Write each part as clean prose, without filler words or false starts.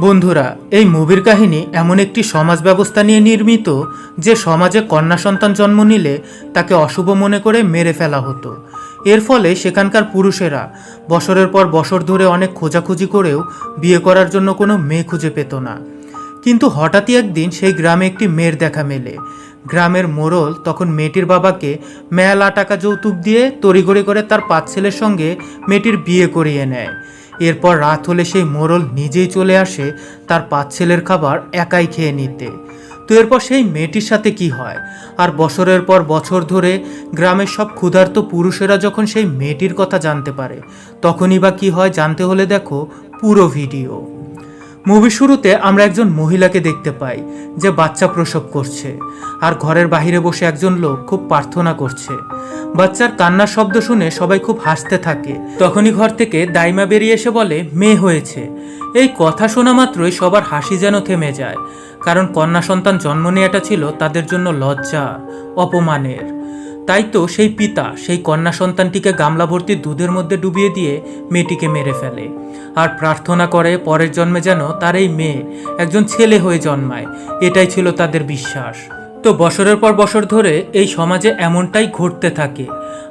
বন্ধুরা, এই মুভির কাহিনী এমন একটি সমাজ ব্যবস্থা নিয়ে নির্মিত যে সমাজে কন্যা সন্তান জন্ম নিলে তাকে অশুভ মনে করে মেরে ফেলা হতো। এর ফলে সেখানকার পুরুষেরা বছরের পর বছর ধরে অনেক খোঁজাখুঁজি করেও বিয়ে করার জন্য কোনো মেয়ে খুঁজে পেত না। কিন্তু হঠাৎই একদিন সেই গ্রামে একটি মেয়ের দেখা মেলে। গ্রামের মোড়ল তখন মেয়েটির বাবাকে মেলা টাকা যৌতুক দিয়ে তড়িঘড়ি করে তার 5 ছেলের সঙ্গে মেয়েটির বিয়ে করিয়ে নেয়। এরপর রাত হলে সেই মোড়ল নিজেই চলে আসে তার 5 ছেলের খাবার একাই খেয়ে নিতে। তো এরপর সেই মেয়েটির সাথে কি হয়, আর বছরের পর বছর ধরে গ্রামের সব ক্ষুধার্ত পুরুষেরা যখন সেই মেয়েটির কথা জানতে পারে তখনই বা কি হয় জানতে হলে দেখো পুরো ভিডিও। মুভির শুরুতে আমরা একজন মহিলাকে দেখতে পাই যে বাচ্চা প্রসব করছে, আর ঘরের বাহিরে বসে একজন লোক খুব প্রার্থনা করছে। বাচ্চার কান্নার শব্দ শুনে সবাই খুব হাসতে থাকে। তখনই ঘর থেকে দাইমা বেরিয়ে এসে বলে মেয়ে হয়েছে। এই কথা শোনা মাত্রই সবার হাসি যেন থেমে যায়, কারণ কন্যা সন্তান জন্ম নেওয়াটা ছিল তাদের জন্য লজ্জা, অপমানের। তাই তো সেই পিতা সেই কন্যা সন্তানটিকে গামলা ভর্তি দুধের মধ্যে ডুবিয়ে দিয়ে মেয়েটিকে মেরে ফেলে, আর প্রার্থনা করে পরের জন্মে যেন তার এই মেয়ে একজন ছেলে হয়ে জন্মায়। এটাই ছিল তাদের বিশ্বাস। তো বছরের পর বছর ধরে এই সমাজে এমনটাই ঘটতে থাকে,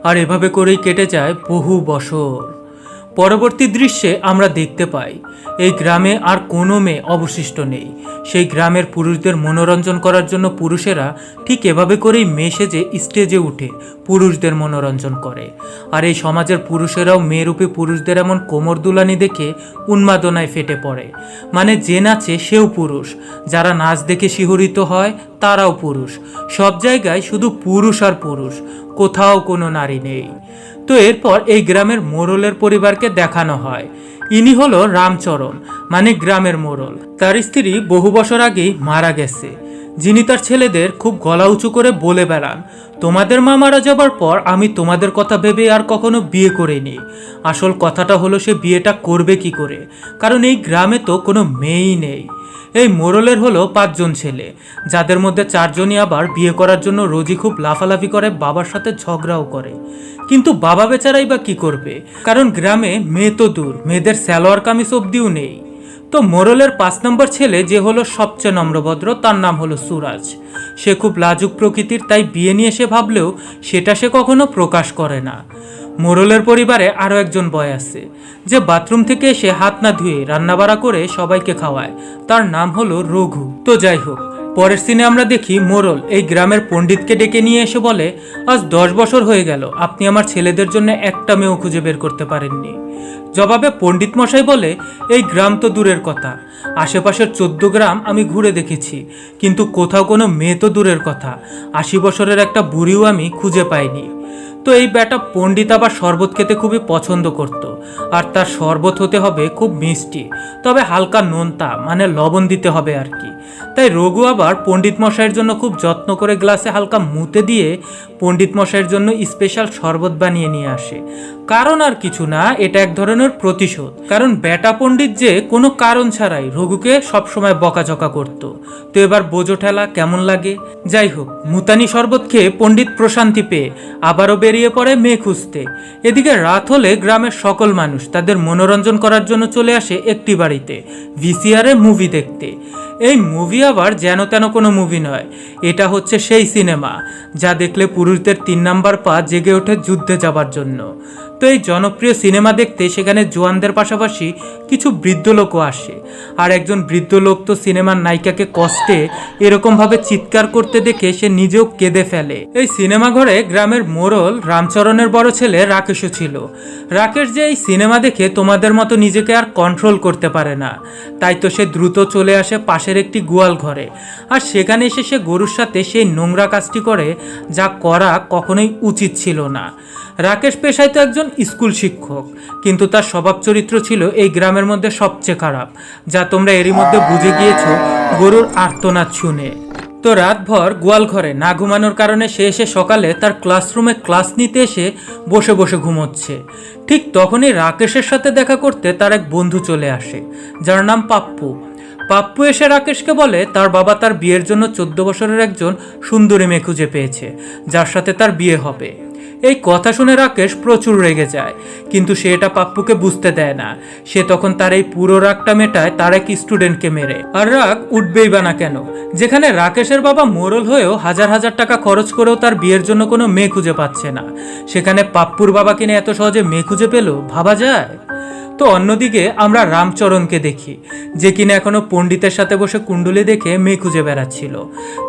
আর এভাবে করেই কেটে যায় বহু বছর। পরবর্তী দৃশ্যে আমরা দেখতে পাই এই গ্রামে আর কোনো মেয়ে অবশিষ্ট নেই। সেই গ্রামের পুরুষদের মনোরঞ্জন করার জন্য পুরুষেরা ঠিক এভাবে করেই মেয়ে সেজে স্টেজে উঠে পুরুষদের মনোরঞ্জন করে। আর এই সমাজের পুরুষেরাও মেয়েরূপী পুরুষদের এমন কোমর দুলানি দেখে উন্মাদনায় ফেটে পড়ে। মানে যে নাচে সেও পুরুষ, যারা নাচ দেখে শিহরিত হয় তারাও পুরুষ। সব জায়গায় শুধু পুরুষ আর পুরুষ, কোথাও কোনো নারী নেই। তো এরপর এই গ্রামের মোড়লের পরিবারকে দেখানো হয়। ইনি হলো রামচরণ, মানে গ্রামের মোড়ল। তার স্ত্রী বহু বছর আগেই মারা গেছে, যিনি তার ছেলেদের খুব গলা উঁচু করে বলে বেড়ান, তোমাদের মা মারা যাবার পর আমি তোমাদের কথা ভেবে আর কখনো বিয়ে করিনি। আসল কথাটা হলো সে বিয়েটা করবে কি করে, কারণ এই গ্রামে তো কোনো মেয়েই নেই। এই মোড়লের হলো 5 জন ছেলে, যাদের মধ্যে 4 জনই আবার বিয়ে করার জন্য রোজই খুব লাফালাফি করে, বাবার সাথে ঝগড়াও করে। কিন্তু বাবা বেচারাই বা কি করবে, কারণ গ্রামে মেয়ে তো দূর, মেয়েদের সালোয়ার কামিজ অবধিও নেই। তো মোড়লের 5 নম্বর ছেলে যে হলো সবচেয়ে নম্রভদ্র, তার নাম হলো সুরাজ। সে খুব লাজুক প্রকৃতির, তাই বিয়ে নিয়ে সে ভাবলেও সেটা সে কখনো প্রকাশ করে না। মোড়লের পরিবারে আরও একজন বয় আছে, যে বাথরুম থেকে এসে হাত না ধুয়ে রান্নাবাড়া করে সবাইকে খাওয়ায়। তার নাম হলো রঘু। তো যাই হোক, পরের সিনে আমরা দেখি মোড়ল এই গ্রামের পণ্ডিতকে ডেকে নিয়ে এসে বলে, আজ 10 বছর হয়ে গেল আপনি আমার ছেলেদের জন্য একটা মেয়েও খুঁজে বের করতে পারেননি। জবাবে পণ্ডিত মশাই বলে, এই গ্রাম তো দূরের কথা, আশেপাশের 14 গ্রাম আমি ঘুরে দেখেছি, কিন্তু কোথাও কোনো মেয়ে তো দূরের কথা, 80 বছরের একটা বুড়িও আমি খুঁজে পাইনি। তো এই বেটা পণ্ডিত আবার শরবত খেতে খুবই পছন্দ করত, আর তার শরবত হতে হবে খুব মিষ্টি, তবে হালকা নোনতা, মানে লবণ দিতে হবে আর কি। তাই রঘু আবার পণ্ডিত মশাইয়ের জন্য খুব যত্ন করে গ্লাসে হালকা মুতে দিয়ে পণ্ডিত মশাইয়ের জন্য স্পেশাল শরবত বানিয়ে নিয়ে আসে। কারণ আর কিছু না, এটা এক ধরনের প্রতিশোধ, কারণ বেটা পণ্ডিত যে কোনো কারণ ছাড়াই রঘুকে সবসময় বকাঝকা করত। তো এবার বোঝো ঠেলা কেমন লাগে। যাই হোক, মুতানি শরবত খেয়ে পণ্ডিত প্রশান্তি পেয়ে আবারও বেরিয়ে পড়ে মেয়ে খুঁজতে। এদিকে রাত হলে গ্রামের সকল মানুষ তাদের মনোরঞ্জন করার জন্য চলে আসে একটি বাড়িতে, ভিসিআরে মুভি দেখতে। এই মুভি আবার যেন তেন কোনো মুভি নয়, এটা হচ্ছে সেই সিনেমা যা দেখলে পুরুষদের 3 নাম্বার পা জেগে ওঠে যুদ্ধে যাবার জন্য। তো এই জনপ্রিয় সিনেমা দেখতে সেখানে জোয়ানদের পাশাপাশি কিছু বৃদ্ধ লোকও আসে। আর একজন বৃদ্ধ লোক তো সিনেমার নায়িকাকে কষ্টে এরকমভাবে চিৎকার করতে দেখে সে নিজেও কেঁদে ফেলে। এই সিনেমা ঘরে গ্রামের মোড়ল রামচরণের বড় ছেলে রাকেশও ছিল। রাকেশ যে এই সিনেমা দেখে তোমাদের মতো নিজেকে আর কন্ট্রোল করতে পারে না, তাই তো সে দ্রুত চলে আসে পাশের একটি গোয়াল ঘরে, আর সেখানে এসে সে গরুর সাথে সেই নোংরা কাজটি করে, যা করা কখনোই উচিত ছিল না। রাকেশ পেশায় তো একজন স্কুল শিক্ষক, কিন্তু তার স্বভাব চরিত্র ছিল এই গ্রামের মধ্যে সবচেয়ে খারাপ, যা তোমরা এরই মধ্যে বুঝে গিয়েছো গরুর আর্তনাদ শুনে। তো রাতভর গোয়াল ঘরে না ঘুমানোর কারণে সে এসে সকালে তার ক্লাসরুমে ক্লাস নিতে এসে বসে বসে ঘুমোচ্ছে। ঠিক তখনই রাকেশের সাথে দেখা করতে তার এক বন্ধু চলে আসে, যার নাম পাপ্পু। পাপ্পু এসে রাকেশকে বলে তার বাবা তার বিয়ের জন্য 14 বছরের একজন সুন্দরী মেয়ে খুঁজে পেয়েছে, যার সাথে তার বিয়ে হবে। এই কথা শুনে রাকেশ প্রচুর রেগে যায়, কিন্তু সে এটা পাপ্পুকে বুঝতে দেয় না। সে তখন তার এই পুরো রাগটা মেটায় তার এক স্টুডেন্টকে মেরে। আর রাগ উঠবেই বা না কেন, যেখানে রাকেশের বাবা মোড়ল হয়েও হাজার হাজার টাকা খরচ করেও তার বিয়ের জন্য কোনো মেয়ে খুঁজে পাচ্ছে না, সেখানে পাপ্পুর বাবা কিনে এত সহজে মেয়ে খুঁজে পেল, ভাবা যায়? তো অন্যদিকে আমরা রামচরণকে দেখি, যে কিনা এখনো পণ্ডিতের সাথে বসে কুণ্ডলী দেখে মেয়ে খুঁজে বেড়াচ্ছিল।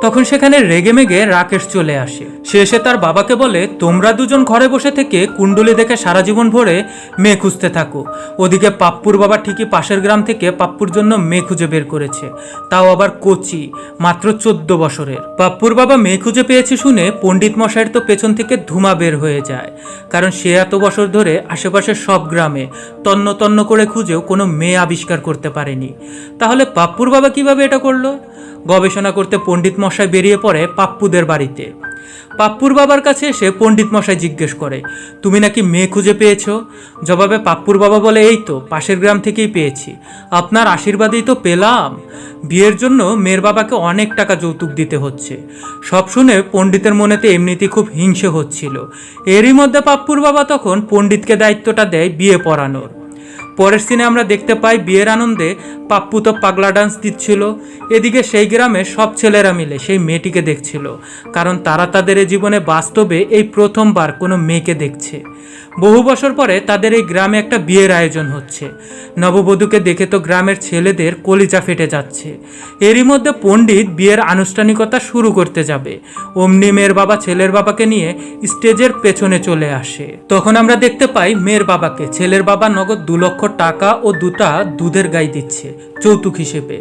তখন সেখানে রেগে মেগে রাকেশ চলে আসে। সে এসে তার বাবাকে বলে, তোমরা দুজন ঘরে বসে থেকে কুণ্ডলী দেখে সারা জীবন ভরে মেয়ে খুঁজতে থাকো। ওদিকে পাপ্পুর বাবা ঠিকই পাশের গ্রাম থেকে পাপ্পুর জন্য মেয়ে খুঁজে বের করেছে, তাও আবার কচি, মাত্র 14 বছরের। পাপ্পুর বাবা মেয়ে খুঁজে পেয়েছে শুনে পণ্ডিত মশাইয়ের তো পেছন থেকে ধুমা বের হয়ে যায়, কারণ সে এত বছর ধরে আশেপাশের সব গ্রামে তন্ন তন্ন করে খুঁজেও কোনো মেয়ে আবিষ্কার করতে পারেনি। তাহলে পাপ্পুর বাবা কিভাবে এটা করলো? গবেষণা করতে পণ্ডিত মশাই বেরিয়ে পড়ে পাপ্পুদের বাড়িতে। পাপ্পুর বাবার কাছে এসে পণ্ডিত মশাই জিজ্ঞেস করে, তুমি নাকি মেয়ে খুঁজে পেয়েছো? জবাবে পাপ্পুর বাবা বলে, এই তো পাশের গ্রাম থেকেই পেয়েছি, আপনার আশীর্বাদেই তো পেলাম। বিয়ের জন্য মেয়ের বাবাকে অনেক টাকা যৌতুক দিতে হচ্ছে। সব শুনে পণ্ডিতের মনেতে এমনিতেই খুব হিংসে হচ্ছিল। এরই মধ্যে পাপ্পুর বাবা তখন পণ্ডিতকে দায়িত্বটা দেয় বিয়ে পড়ানোর। পরের সিনে আমরা দেখতে পাই বিয়ের আনন্দে পাপ্পু তো পাগলা ডান্স দিচ্ছিল, এদিকে সেই গ্রামে সব ছেলেরা মিলে সেই মেয়েটিকে দেখছিল, কারণ তারা তাদের এই জীবনে বাস্তবে এই প্রথমবার কোনো মেয়েকে দেখছে। বহু বছর পরে তাদের এই গ্রামে একটা বিয়ের আয়োজন হচ্ছে। নববধূকে দেখে তো গ্রামের ছেলেদের কলিজা ফেটে যাচ্ছে। এরই মধ্যে পণ্ডিত বিয়ের আনুষ্ঠানিকতা শুরু করতে যাবে, অমনি মেয়ের বাবা ছেলের বাবাকে নিয়ে স্টেজের পেছনে চলে আসে। তখন আমরা দেখতে পাই মেয়ের বাবাকে ছেলের বাবা নগদ 2 লক্ষ টাকা ও 2টা দুধের গাই দিচ্ছে যৌতুক হিসেবে।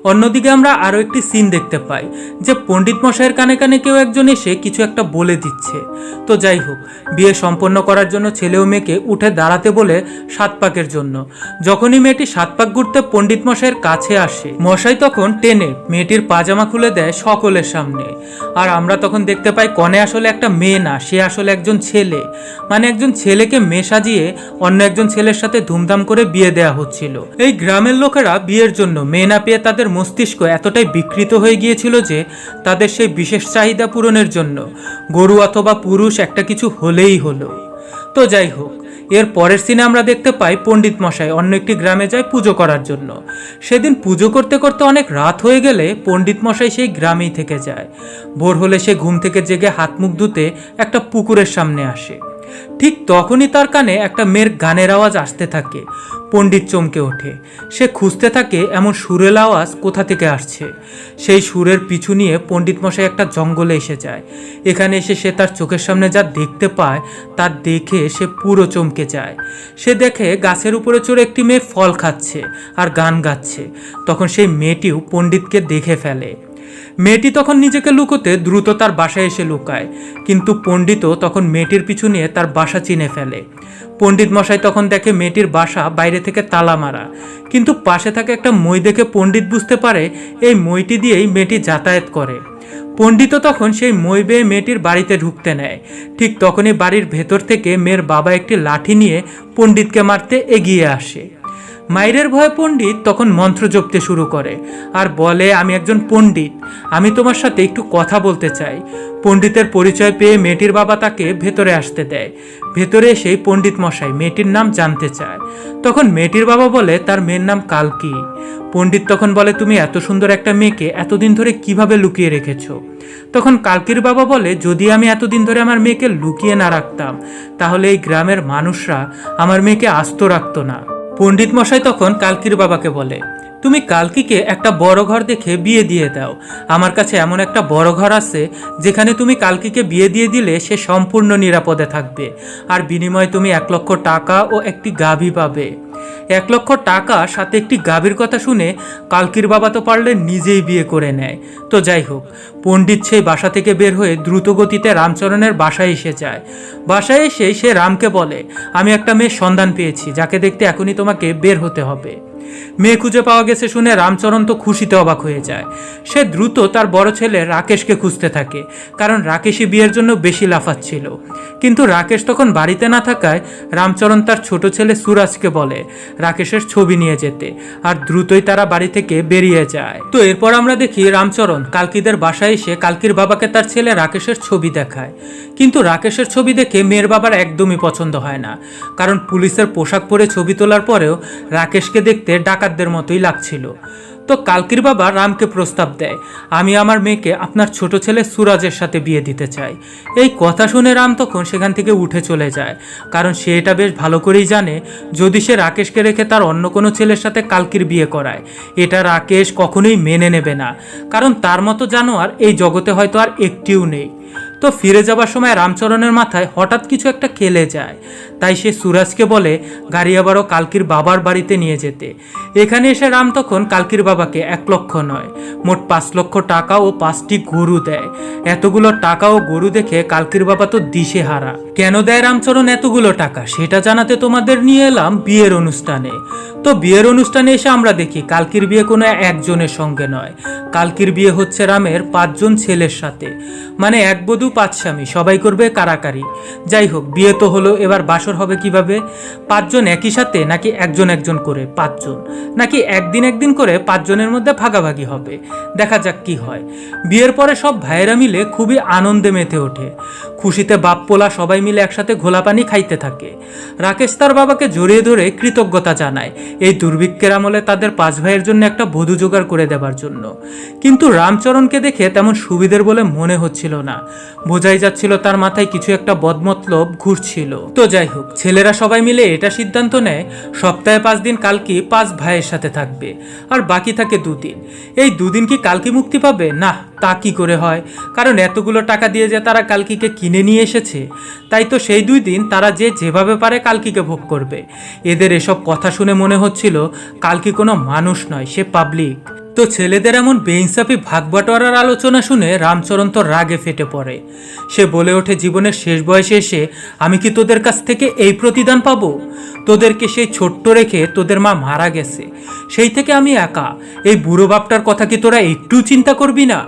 অন্যদিকে আমরা আরো একটি সিন দেখতে পাই, যে পণ্ডিত মশাইয়ের কানে কানে কেউ একজন এসে কিছু একটা বলে দিচ্ছে। তো যাই হোক, বিয়ে সম্পন্ন করার জন্য ছেলে ও মেয়েকে উঠে দাঁড়াতে বলে 7 পাকের জন্য। যখনই মেয়েটি 7 পাক ঘুরতে পণ্ডিত মশাইয়ের কাছে আসে, মশাই তখন টেনে মেয়েটির পাজামা খুলে দেয় সকলের সামনে। আর আমরা তখন দেখতে পাই কনে আসলে একটা মেয়ে না, সে আসলে একজন ছেলে। মানে একজন ছেলেকে মেয়ে সাজিয়ে অন্য একজন ছেলের সাথে ধুমধাম করে বিয়ে দেয়া হচ্ছিল। এই গ্রামের লোকেরা বিয়ের জন্য মেয়ে না পেয়ে তাদের মস্তিষ্ক এতটাই বিকৃত হয়ে গিয়েছিল যে তাদের সেই বিশেষ চাহিদা পূরণের জন্য গরু অথবা পুরুষ একটা কিছু হলেই হলো। তো যাই হোক, এর পরের সিনে আমরা দেখতে পাই পণ্ডিত মশাই অন্য একটি গ্রামে যায় পুজো করার জন্য। সেদিন পুজো করতে করতে অনেক রাত হয়ে গেলে পণ্ডিত মশাই সেই গ্রামেই থেকে যায়। ভোর হলে সে ঘুম থেকে জেগে হাত মুখ ধুতে একটা পুকুরের সামনে আসে। ঠিক তখনই তার কানে একটা মেয়ের গানের আওয়াজ আসতে থাকে। পণ্ডিত চমকে ওঠে। সে খুঁজতে থাকে এমন সুরের আওয়াজ কোথা থেকে আসছে। সেই সুরের পিছু নিয়ে পণ্ডিত মশাই একটা জঙ্গলে এসে যায়। এখানে এসে সে তার চোখের সামনে যা দেখতে পায় তা দেখে সে পুরো চমকে যায়। সে দেখে গাছের উপরে চড়ে একটি মেয়ে ফল খাচ্ছে আর গান গাচ্ছে। তখন সেই মেয়েটিও পণ্ডিতকে দেখে ফেলে। মেয়েটি তখন নিজেকে লুকোতে দ্রুত তার বাসায় এসে লুকায়, কিন্তু পণ্ডিতও তখন মেয়েটির পিছু নিয়ে তার বাসা চিনে ফেলে। পণ্ডিত মশাই তখন দেখে মেয়েটির বাসা বাইরে থেকে তালা মারা, কিন্তু পাশে থাকা একটা মই দেখে পণ্ডিত বুঝতে পারে এই মইটি দিয়েই মেয়েটি যাতায়াত করে। পণ্ডিতও তখন সেই মই বেয়ে মেয়েটির বাড়িতে ঢুকতে নেয়। ঠিক তখনই বাড়ির ভেতর থেকে মেয়ের বাবা একটি লাঠি নিয়ে পণ্ডিতকে মারতে এগিয়ে আসে। মায়ের ভয়ে পণ্ডিত তখন মন্ত্র জপতে শুরু করে আর বলে, আমি একজন পণ্ডিত, আমি তোমার সাথে একটু কথা বলতে চাই। পণ্ডিতের পরিচয় পেয়ে মেয়েটির বাবা তাকে ভেতরে আসতে দেয়। ভেতরে এসেই পণ্ডিত মশাই মেয়েটির নাম জানতে চায়। তখন মেয়েটির বাবা বলে তার মেয়ের নাম কালকি। পণ্ডিত তখন বলে, তুমি এত সুন্দর একটা মেয়েকে এতদিন ধরে কিভাবে লুকিয়ে রেখেছো? তখন কালকির বাবা বলে, যদি আমি এতদিন ধরে আমার মেয়েকে লুকিয়ে না রাখতাম তাহলে এই গ্রামের মানুষরা আমার মেয়েকে আস্ত রাখতো না। পণ্ডিত মশাই তখন কালকির বাবাকে বলে, তুমি কালকিকে একটা বড় ঘর দেখে বিয়ে দিয়ে দাও। আমার কাছে এমন একটা বড় ঘর আছে যেখানে তুমি কালকিকে বিয়ে দিয়ে দিলে সে সম্পূর্ণ নিরাপদে থাকবে, আর বিনিময়ে তুমি 1 লক্ষ টাকা ও একটি গাভী পাবে। 1 লক্ষ টাকা সাথে একটি গাভীর কথা শুনে কালকির বাবা তো পারলে নিজেই বিয়ে করে নেয়। তো যাই হোক, পণ্ডিত সেই বাসা থেকে বের হয়ে দ্রুত গতিতে রামচরণের বাসায় এসে যায়। বাসায় এসে সে রামকে বলে, আমি একটা মেয়ের সন্ধান পেয়েছি যাকে দেখতে এখনই তোমাকে বের হতে হবে। মেয়ে খুঁজে পাওয়া গেছে শুনে রামচরণ তো খুশিতে অবাক হয়ে যায়। সে দ্রুত তার বড় ছেলে রাকেশকে খুঁজতে থাকে, কারণ রাকেশই বিয়ের জন্য বেশি লাফাচ্ছিল। কিন্তু রাকেশ তখন বাড়িতে না থাকায় রামচরণ তার ছোট ছেলে সুরাজকে বলে রাকেশের ছবি নিয়ে যেতে, আর দ্রুতই তারা বাড়ি থেকে বেরিয়ে যায়। তো এরপর আমরা দেখি রামচরণ কালকিদের বাসায় এসে কালকির বাবাকে তার ছেলে রাকেশের ছবি দেখায়। কিন্তু রাকেশের ছবি দেখে মেয়ের বাবার একদমই পছন্দ হয় না, কারণ পুলিশের পোশাক পরে ছবি তোলার পরেও রাকেশকে দেখতে ডাকাতদের মতোই লাগছিল। তো কালকির বাবা রামকে প্রস্তাব দেয়, আমি আমার মেয়েকে আপনার ছোট ছেলে সুরাজের সাথে বিয়ে দিতে চাই। এই কথা শুনে রাম তখন সেখান থেকে উঠে চলে যায়, কারণ সে এটা বেশ ভালো করেই জানে যদি সে রাকেশকে রেখে তার অন্য কোনো ছেলের সাথে কালকির বিয়ে করায়, এটা রাকেশ কখনোই মেনে নেবে না, কারণ তার মতো জানোয়ার এই জগতে হয়তো আর একটিও নেই। তো ফিরে যাবার সময় রামচরণের মাথায় হঠাৎ কিছু একটা খেলে যায়, তাই সে সুরাজকে বলে গাড়ি আবারও কালকির বাবার বাড়িতে নিয়ে যেতে। এখানে এসে রাম তখন কালকির বাবাকে 1 লক্ষ নয়, মোট 5 লক্ষ টাকা ও 5টি গরু দেয়। এতগুলো টাকা ও গরু দেখে কালকির বাবা তো দিশেহারা। কেন দেয় রামচরণ এতগুলো টাকা সেটা জানাতে তোমাদের নিয়ে এলাম বিয়ের অনুষ্ঠানে। তো বিয়ের অনুষ্ঠানে এসে আমরা দেখি কালকির বিয়ে কোনো একজনের সঙ্গে নয়, কালকির বিয়ে হচ্ছে রামের 5 জন ছেলের সাথে, মানে 1 বধূ 5 স্বামী, সবাই করবে কারাকারি। যাই হোক, বিয়ে তো হলো, এবার বাসর হবে কিভাবে? 5 জন একই সাথে, নাকি একজন একজন করে 5 জন, নাকি একদিন করে 5 জনের মধ্যে ভাগাভাগি হবে? দেখা যাক কি হয়। বিয়ের পরে সব ভাইয়েরা মিলে খুবই আনন্দে মেতে ওঠে। খুশিতে বাপ পোলা সবাই মিলে একসাথে ঘোলা পানি খাইতে থাকে। রাকেশ তার বাবাকে জড়িয়ে ধরে কৃতজ্ঞতা জানায় এই দুর্ভিক্ষের আমলে তাদের 5 ভাইয়ের জন্য একটা বধূ জোগাড় করে দেবার জন্য। কিন্তু রামচরণকে দেখে তেমন সুবিধের বলে মনে হচ্ছিল না, বোঝাই যাচ্ছিল তার মাথায় কিছু একটা বদমতলব ঘুরছিল। তো যাই হোক, ছেলেরা সবাই মিলে এটা সিদ্ধান্ত নেয় সপ্তাহে 5 দিন কালকি 5 ভাইয়ের সাথে থাকবে, আর বাকি থাকে 2 দিন। এই 2 দিন কি কালকি মুক্তি পাবে? না, তা কি করে হয়, কারণ এতগুলো টাকা দিয়ে যে তারা কালকিকে কিনে নিয়ে এসেছে। তাই তো সেই 2 দিন তারা যে যেভাবে পারে কালকিকে ভোগ করবে। এদের এসব কথা শুনে মনে হচ্ছিল কালকি কোনো মানুষ নয়, সে পাবলিক। তো ছেলেদের এমন বেইনসাফি ভাগ বাটোয়ারার আলোচনা শুনে রামচরণ তো রাগে ফেটে পড়ে। সে বলে ওঠে, জীবনের শেষ বয়সে এসে আমি কি তোদের কাছ থেকে এই প্রতিদান পাবো? তোদেরকে সেই ছোট্ট রেখে তোদের মা মারা গেছে, সেই থেকে আমি একা। এই বুড়ো বাপটার কথা কি তোরা একটু চিন্তা করবি না?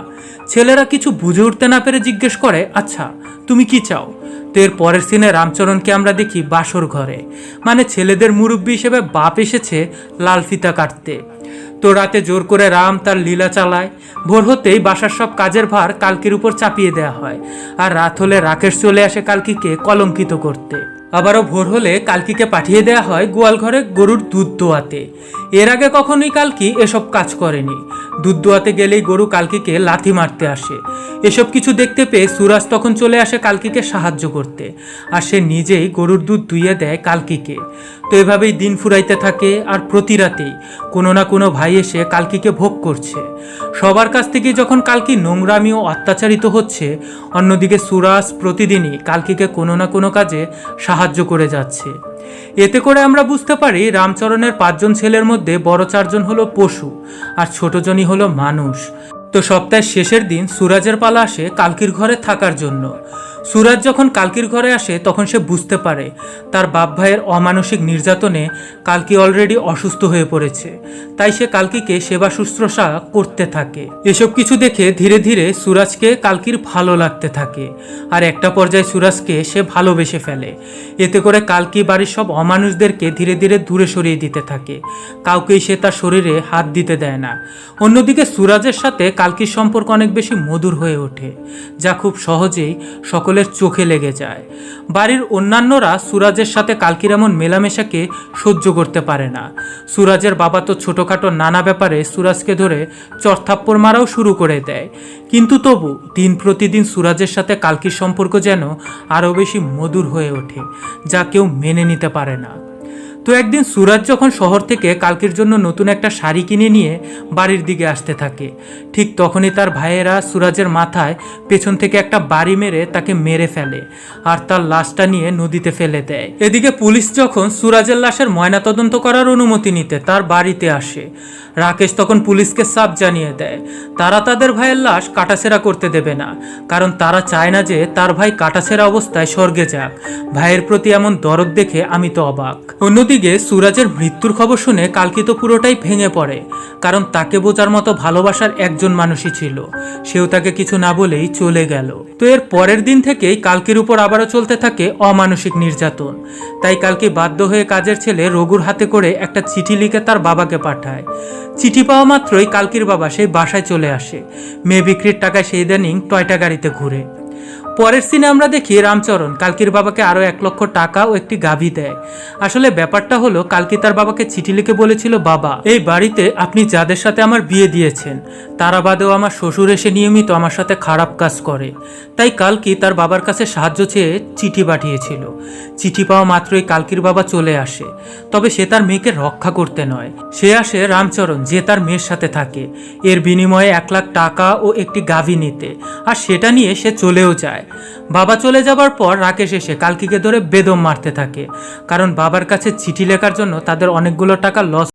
ছেলেরা কিছু বুঝে উঠতে না পেরে জিজ্ঞেস করে, আচ্ছা তুমি কি চাও? তো এর পরের সিনে রামচরণকে আমরা দেখি বাসর ঘরে, মানে ছেলেদের মুরব্বী হিসেবে বাপ এসেছে লাল ফিতা কাটতে। তো রাতে জোর করে রাম তার লীলা চালায়। ভোর হতেই বাসার সব কাজের ভার কালকির উপর চাপিয়ে দেওয়া হয়, আর রাত হলে রাকেশ চলে আসে কালকিকে কলঙ্কিত করতে। আবারও ভোর হলে কালকিকে পাঠিয়ে দেওয়া হয় গোয়াল ঘরে গরুর দুধ দোয়াতে। এর আগে কখনোই কালকি এসব কাজ করেনি। দুধ দোয়াতে গেলেই গরু কালকিকে লাথি মারতে আসে। এসব কিছু দেখতে পেয়ে সুরাজ তখন চলে আসে কালকিকে সাহায্য করতে, আর সে নিজেই গরুর দুধ দুইয়ে দেয় কালকিকে। তো এভাবেই দিন ফুরাইতে থাকে, আর প্রতি রাতেই কোনো না কোনো ভাই এসে কালকিকে ভোগ করছে। সবার কাছ থেকে যখন কালকি নোংরামি ও অত্যাচারিত হচ্ছে, অন্যদিকে সুরাজ প্রতিদিনই কালকিকে কোনো না কোনো কাজে সাহায্য করে যাচ্ছে। এতে করে আমরা বুঝতে পারি রামচরণের 5 জন ছেলের মধ্যে বড় 4 জন হলো পশু, আর ছোট জনই হলো মানুষ। তো সপ্তাহের শেষের দিন সুরাজের পালা আসে কালকির ঘরে থাকার জন্য। সুরাজ যখন কালকির ঘরে আসে তখন সে বুঝতে পারে তার বাপ ভাইয়ের অমানসিক নির্যাতনে কালকি অলরেডি অসুস্থ হয়ে পড়েছে। তাই সে কালকিকে সেবা শুশ্রূষা করতে থাকে। এসব কিছু দেখে ধীরে ধীরে সুরাজকে কালকির ভালো লাগতে থাকে, আর একটা পর্যায়ে সুরাজকে সে ভালোবেসে ফেলে। এতে করে কালকি বাড়ির সব অমানুষদেরকে ধীরে ধীরে দূরে সরিয়ে দিতে থাকে, কাউকেই সে তার শরীরে হাত দিতে দেয় না। অন্যদিকে সুরাজের সাথে কালকির সম্পর্ক অনেক বেশি মধুর হয়ে ওঠে, যা খুব সহজেই সকলের চোখে লেগে যায়। বাড়ির অন্যান্যরা সুরাজের সাথে কালকির এমন মেলামেশাকে সহ্য করতে পারে না। সুরাজের বাবা তো ছোটখাটো নানা ব্যাপারে সুরাজকে ধরে চড়থাপ্পড় মারাও শুরু করে দেয়। কিন্তু তবু দিন প্রতিদিন সুরাজের সাথে কালকির সম্পর্ক যেন আরও বেশি মধুর হয়ে ওঠে, যা কেউ মেনে নিতে পারে না। তো একদিন সুরাজ যখন শহর থেকে কালকির জন্য নতুন একটা শাড়ি কিনে নিয়ে বাড়ির দিকে আসতে থাকে, ঠিক তখনই তার ভাইয়েরা সুরাজের মাথায় পেছন থেকে একটা বাড়ি মেরে তাকে মেরে ফেলে, আর তার লাশটা নিয়ে নদীতে ফেলে দেয়। এদিকে পুলিশ যখন সুরাজের লাশের ময়নাতদন্ত করার অনুমতি নিতে তার বাড়িতে আসে, রাকেশ তখন পুলিশকে সাফ জানিয়ে দেয় তারা তাদের ভাইয়ের লাশ কাটাছেঁড়া করতে দেবে না, কারণ তারা চায় না যে তার ভাই কাটাছেঁড়া অবস্থায় স্বর্গে যাক। ভাইয়ের প্রতি এমন দরদ দেখে আমি তো অবাক। অন্যদিকে অন্যদিকে সুরাজের মৃত্যুর খবর শুনে কালকি তো পুরোটাই ভেঙে পড়ে, কারণ তাকে বোঝার মতো ভালোবাসার একজন মানুষই ছিল, সেও তাকে কিছু না বলেই চলে গেল। তো এর পরের দিন থেকেই কালকির উপর আবারও চলতে থাকে অমানসিক নির্যাতন। তাই কালকি বাধ্য হয়ে কাজের ছেলে রঘুর হাতে করে একটা চিঠি লিখে তার বাবাকে পাঠায়। চিঠি পাওয়া মাত্রই কালকির বাবা সেই বাসায় চলে আসে। মেয়ে বিক্রির টাকায় সেই ইদানিং টয়টা গাড়িতে ঘুরে। পরের সিনে আমরা দেখি রামচরণ কালকির বাবাকে আরও 1 লক্ষ টাকা ও একটি গাভী দেয়। আসলে ব্যাপারটা হলো, কালকি তার বাবাকে চিঠি লিখে বলেছিল, বাবা, এই বাড়িতে আপনি যাদের সাথে আমার বিয়ে দিয়েছেন তারা বাদেও আমার শ্বশুর এসে নিয়মিত আমার সাথে খারাপ কাজ করে। তাই কালকি তার বাবার কাছে সাহায্য চেয়ে চিঠি পাঠিয়েছিল। চিঠি পাওয়া মাত্রই কালকির বাবা চলে আসে, তবে সে তার মেয়েকে রক্ষা করতে নয়, সে আসে রামচরণ যে তার মেয়ের সাথে থাকে, এর বিনিময়ে 1 লাখ টাকা ও একটি গাভী নিতে, আর সেটা নিয়ে সে চলেও যায়। বাবা চলে যাবার পর রাকেশ এসে কালকিকে ধরে বেদম মারতে থাকে, কারণ বাবার কাছে চিঠি লেখার জন্য তাদের অনেকগুলো টাকা লস